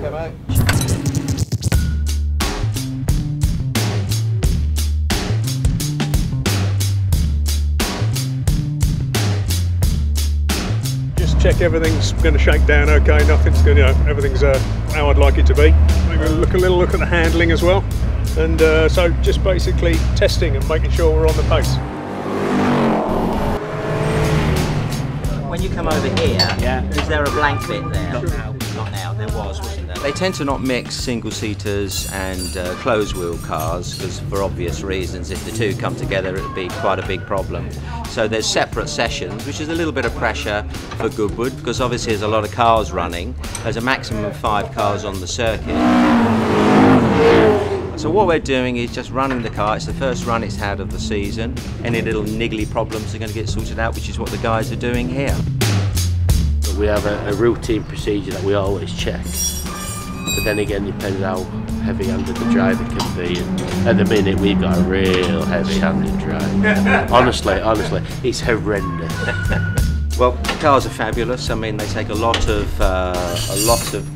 Okay, mate. Check everything's going to shake down okay, nothing's going to, everything's how I'd like it to be. Maybe a little look at the handling as well. And so just basically testing and making sure we're on the pace. When you come over here, yeah. Is there a blank bit there? Not now. Not now, there wasn't there? They tend to not mix single-seaters and closed-wheel cars because for obvious reasons, if the two come together it would be quite a big problem. So there's separate sessions, which is a little bit of pressure for Goodwood because obviously there's a lot of cars running. There's a maximum of 5 cars on the circuit. So what we're doing is just running the car. It's the first run it's had of the season. Any little niggly problems are going to get sorted out, which is what the guys are doing here. We have a routine procedure that we always check. But then again, depends how heavy-handed the driver can be. And at the minute, we've got a real heavy-handed driver. honestly, it's horrendous. Well, the cars are fabulous. I mean, they take a lot of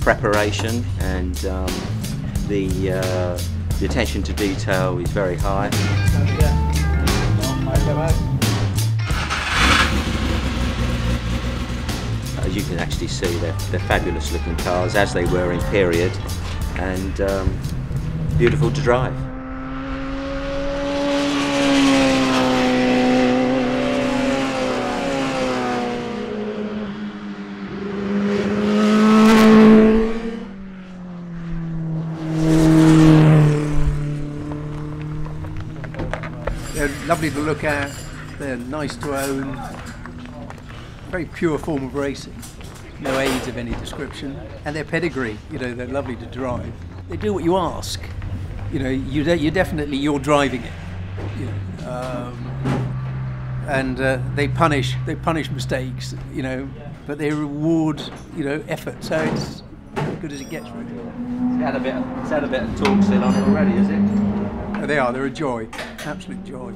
preparation, and the attention to detail is very high. As you can actually see, they're fabulous looking cars, as they were in period, and beautiful to drive. They're lovely to look at, they're nice to own, very pure form of racing, no aids of any description, and their pedigree, you know, they're lovely to drive. They do what you ask, you know, you're driving it, you know, and they punish mistakes, you know, but they reward, you know, effort, so it's as good as it gets really. It's had a bit of torque still on it already, is it? Oh, they're a joy, absolute joy.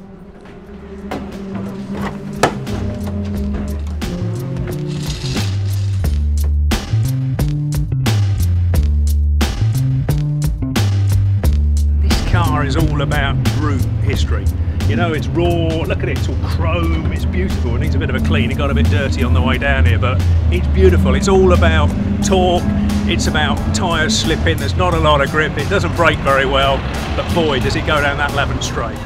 Is all about root history. You know, it's raw, look at it, it's all chrome, it's beautiful. It needs a bit of a clean, it got a bit dirty on the way down here, but it's beautiful. It's all about torque, it's about tyres slipping, there's not a lot of grip, it doesn't brake very well, but boy does it go down that Leven straight.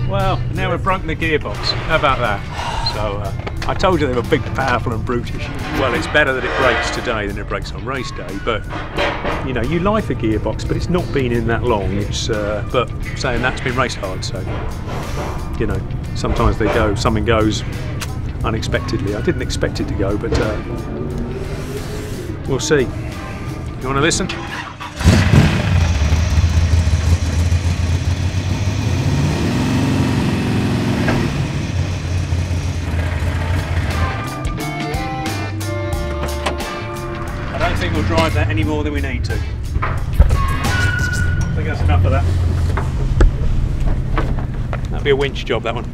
Well, now we've broken the gearbox. How about that? So I told you they were big, powerful and brutish. Well, it's better that it brakes today than it brakes on race day, but you know, you like the gearbox, but it's not been in that long. It's but saying that's been raced hard, so you know, sometimes something goes unexpectedly. I didn't expect it to go, but we'll see. You want to listen? I don't think we'll drive that any more than we need to. I think that's enough of that. That'll be a winch job, that one.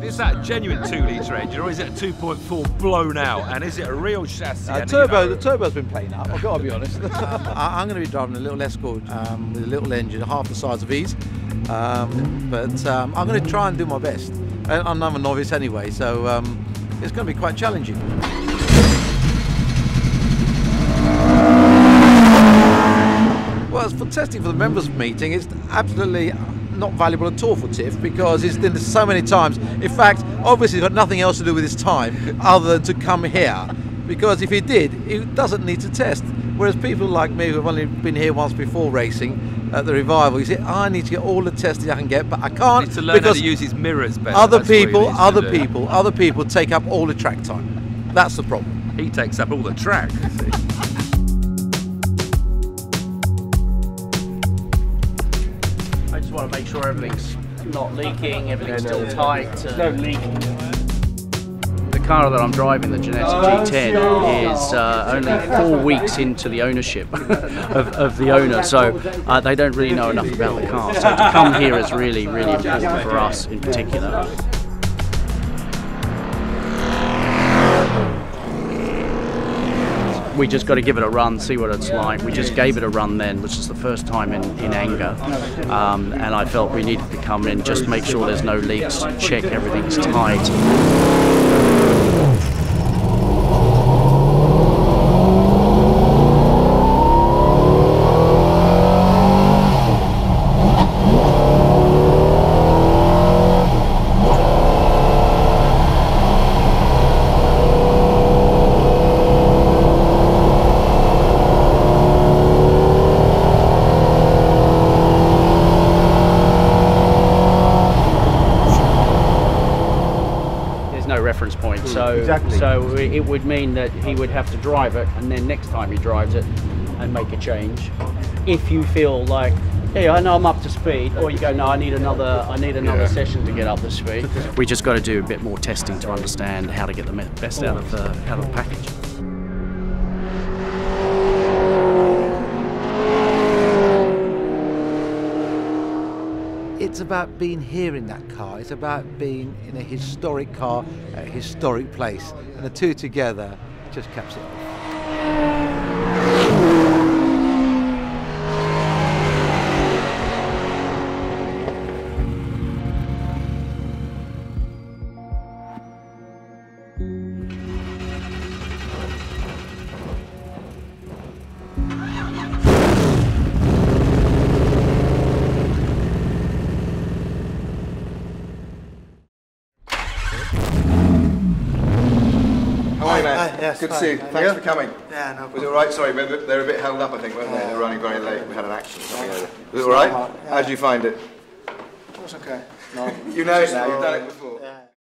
Is that a genuine 2-litre engine, or is it a 2.4 blown out? And is it a real chassis? The turbo's been playing up, I've got to be honest. I'm going to be driving a little Escort with a little engine, half the size of these. I'm going to try and do my best. I'm a novice anyway, so it's going to be quite challenging. Well, for testing for the members meeting is absolutely not valuable at all for Tiff, because he's done this so many times. In fact, obviously he's got nothing else to do with his time other than to come here, because if he did, he doesn't need to test. Whereas people like me who've only been here once before racing at the Revival, you say, I need to get all the testing I can get, but I can't. He needs to learn how because to use his mirrors better. other That's what he people, needs to other do. people, other people take up all the track time. That's the problem. He takes up all the track. You see. I just want to make sure everything's not leaking, everything's still tight. No leaking. The car that I'm driving, the Ginetta G10, is only 4 weeks into the ownership of the owner, so they don't really know enough about the car. So to come here is really, really important for us in particular. We just got to give it a run, see what it's like. We just gave it a run then, which is the first time in anger, and I felt we needed to come in, just make sure there's no leaks, check everything's tight. Reference point, so it would mean that he would have to drive it, and then next time he drives it and make a change. If you feel like, hey, I know I'm up to speed, or you go, no, I need another session to get up to speed. We just got to do a bit more testing to understand how to get the best out of the package. It's about being here in that car. It's about being in a historic car at a historic place. And the two together just caps it off. Yes, good to see you. Thanks for coming. Yeah, no problem. Was it all right? Sorry, they're a bit held up, I think, weren't they? They're running very late. We had an accident. Was it all right? How did you find it? It was okay. No. You know it now. You've done it before. Yeah.